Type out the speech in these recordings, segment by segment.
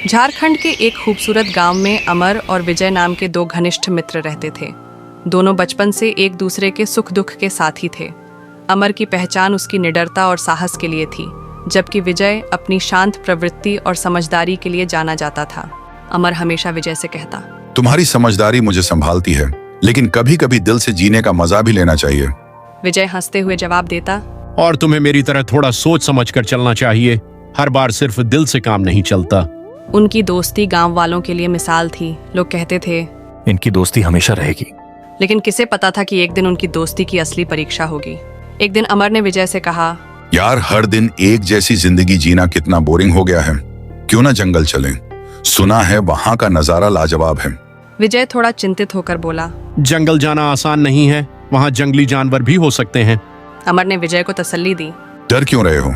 झारखंड के एक खूबसूरत गांव में अमर और विजय नाम के दो घनिष्ठ मित्र रहते थे। दोनों बचपन से एक दूसरे के सुख दुख के साथी थे। अमर की पहचान उसकी निडरता और साहस के लिए थी, जबकि विजय अपनी शांत प्रवृत्ति और समझदारी के लिए जाना जाता था। अमर हमेशा विजय से कहता, तुम्हारी समझदारी मुझे संभालती है, लेकिन कभी कभी दिल से जीने का मजा भी लेना चाहिए। विजय हंसते हुए जवाब देता, और तुम्हें मेरी तरह थोड़ा सोच समझ कर चलना चाहिए। हर बार सिर्फ दिल से काम नहीं चलता। उनकी दोस्ती गांव वालों के लिए मिसाल थी। लोग कहते थे, इनकी दोस्ती हमेशा रहेगी। लेकिन किसे पता था कि एक दिन उनकी दोस्ती की असली परीक्षा होगी। एक दिन अमर ने विजय से कहा, यार, हर दिन एक जैसी जिंदगी जीना कितना बोरिंग हो गया है। क्यों ना जंगल चलें? सुना है वहाँ का नजारा लाजवाब है। विजय थोड़ा चिंतित होकर बोला, जंगल जाना आसान नहीं है, वहाँ जंगली जानवर भी हो सकते हैं। अमर ने विजय को तसल्ली दी, डर क्यों रहे हो?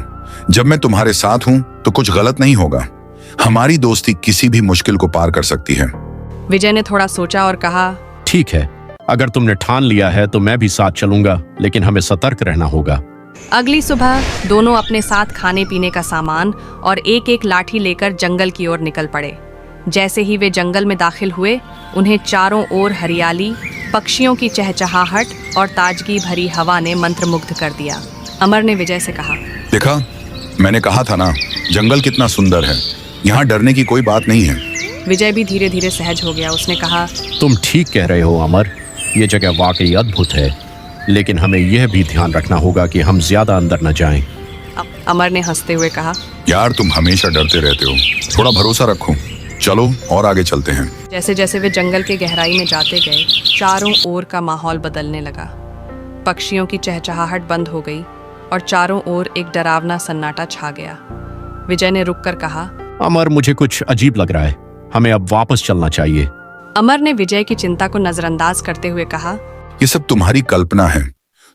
जब मैं तुम्हारे साथ हूँ तो कुछ गलत नहीं होगा। हमारी दोस्ती किसी भी मुश्किल को पार कर सकती है। विजय ने थोड़ा सोचा और कहा, ठीक है, अगर तुमने ठान लिया है तो मैं भी साथ चलूंगा, लेकिन हमें सतर्क रहना होगा। अगली सुबह दोनों अपने साथ खाने पीने का सामान और एक एक लाठी लेकर जंगल की ओर निकल पड़े। जैसे ही वे जंगल में दाखिल हुए, उन्हें चारों ओर हरियाली, पक्षियों की चहचहाहट और ताजगी भरी हवा ने मंत्रमुग्ध कर दिया। अमर ने विजय से कहा, देखा, मैंने कहा था ना, जंगल कितना सुंदर है। यहाँ डरने की कोई बात नहीं है। विजय भी धीरे धीरे सहज हो गया। उसने कहा, तुम ठीक कह रहे हो अमर, ये जगह वाकई अद्भुत है, लेकिन हमें यह भी ध्यान रखना होगा कि हम ज्यादा अंदर न जाएं। अमर ने हंसते हुए कहा, यार, तुम हमेशा डरते रहते हो, थोड़ा भरोसा रखो। चलो और आगे चलते हैं। जैसे जैसे वे जंगल के गहराई में जाते गए, चारों ओर का माहौल बदलने लगा। पक्षियों की चहचहाहट बंद हो गई और चारों ओर एक डरावना सन्नाटा छा गया। विजय ने रुककर कहा, अमर, मुझे कुछ अजीब लग रहा है, हमें अब वापस चलना चाहिए। अमर ने विजय की चिंता को नजरअंदाज करते हुए कहा, ये सब तुम्हारी कल्पना है।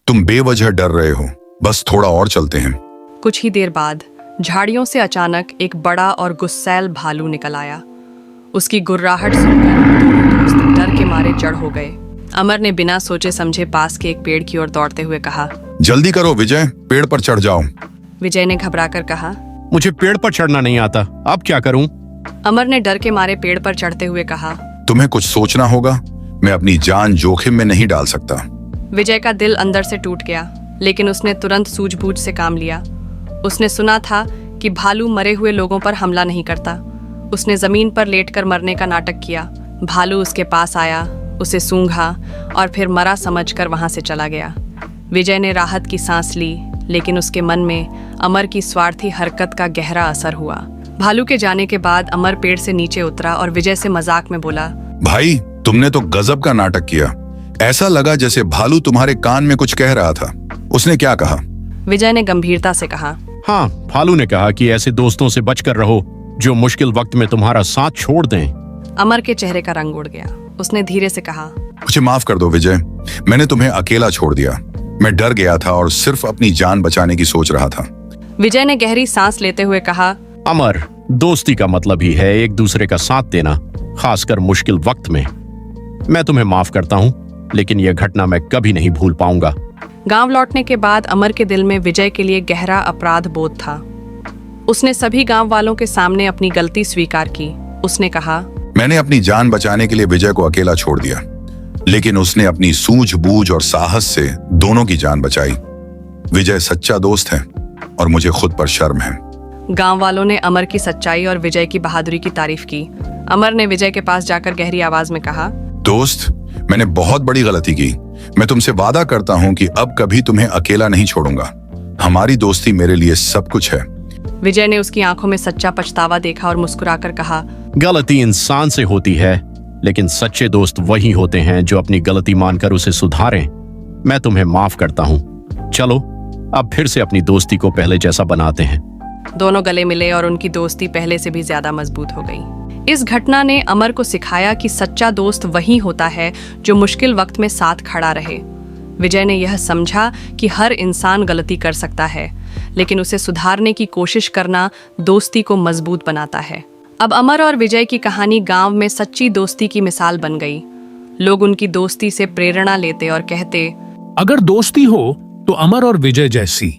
तुम बेवजह डर रहे हो। बस थोड़ा और चलते हैं। कुछ ही देर बाद झाड़ियों से अचानक एक बड़ा और गुस्सैल भालू निकल आया। उसकी गुर्राहट सुनकर दोनों दोस्त डर के मारे जड़ हो गए। अमर ने बिना सोचे समझे पास के एक पेड़ की ओर दौड़ते हुए कहा, जल्दी करो विजय, पेड़ पर चढ़ जाओ। विजय ने घबराकर कहा, मुझे पेड़ पर चढ़ना नहीं आता, अब क्या करूं? अमर ने डर के मारे पेड़ पर चढ़ते हुए कहा, तुम्हें कुछ सोचना होगा। मैं अपनी जान जोखिम में नहीं डाल सकता। विजय का दिल अंदर से टूट गया, लेकिन उसने तुरंत सूझबूझ से काम लिया। उसने सुना था कि भालू मरे हुए लोगों पर हमला नहीं करता। उसने जमीन पर लेटकर मरने का नाटक किया। भालू उसके पास आया, उसे सूंघा और फिर मरा समझकर वहां से चला गया। विजय ने राहत की सांस ली, लेकिन उसके मन में अमर की स्वार्थी हरकत का गहरा असर हुआ। भालू के जाने के बाद अमर पेड़ से नीचे उतरा और विजय से मजाक में बोला, भाई, तुमने तो गजब का नाटक किया। ऐसा लगा जैसे भालू तुम्हारे कान में कुछ कह रहा था। उसने क्या कहा? विजय ने गंभीरता से कहा, हाँ, भालू ने कहा कि ऐसे दोस्तों से बचकर रहो जो मुश्किल वक्त में तुम्हारा साथ छोड़ दें। अमर के चेहरे का रंग उड़ गया। उसने धीरे से कहा, मुझे माफ कर दो विजय, मैंने तुम्हें अकेला छोड़ दिया। मैं डर गया था और सिर्फ अपनी जान बचाने की सोच रहा था। विजय ने गहरी सांस लेते हुए कहा, अमर, दोस्ती का मतलब ही है एक दूसरे का साथ देना, खासकर मुश्किल वक्त में। मैं तुम्हें माफ करता हूँ, लेकिन यह घटना मैं कभी नहीं भूल पाऊंगा। गांव लौटने के बाद अमर के दिल में विजय के लिए गहरा अपराध बोध था। उसने सभी गांव वालों के सामने अपनी गलती स्वीकार की। उसने कहा, मैंने अपनी जान बचाने के लिए विजय को अकेला छोड़ दिया, लेकिन उसने अपनी सूझबूझ और साहस से दोनों की जान बचाई। विजय सच्चा दोस्त है और मुझे खुद पर शर्म है। गांव वालों ने अमर की सच्चाई और विजय की बहादुरी की तारीफ की। अमर ने विजय के पास जाकर गहरी आवाज में कहा, दोस्त, मैंने बहुत बड़ी गलती की। मैं तुमसे वादा करता हूँ कि अब कभी तुम्हें अकेला नहीं छोड़ूंगा। हमारी दोस्ती मेरे लिए सब कुछ है। विजय ने उसकी आंखों में सच्चा पछतावा देखा और मुस्कुराकर कहा, गलती इंसान से होती है, लेकिन सच्चे दोस्त वही होते हैं जो अपनी गलती मानकर उसे सुधारें। मैं तुम्हें माफ करता हूँ। चलो अब फिर से अपनी दोस्ती को पहले जैसा बनाते हैं। दोनों गले मिले और उनकी दोस्ती पहले से भी ज्यादा मजबूत हो गई। इस घटना ने अमर को सिखाया कि सच्चा दोस्त वही होता है जो मुश्किल वक्त में साथ खड़ा रहे। विजय ने यह समझा कि हर इंसान गलती कर सकता है, लेकिन उसे सुधारने की कोशिश करना दोस्ती को मजबूत बनाता है। अब अमर और विजय की कहानी गांव में सच्ची दोस्ती की मिसाल बन गई। लोग उनकी दोस्ती से प्रेरणा लेते और कहते, अगर दोस्ती हो तो अमर और विजय जैसी।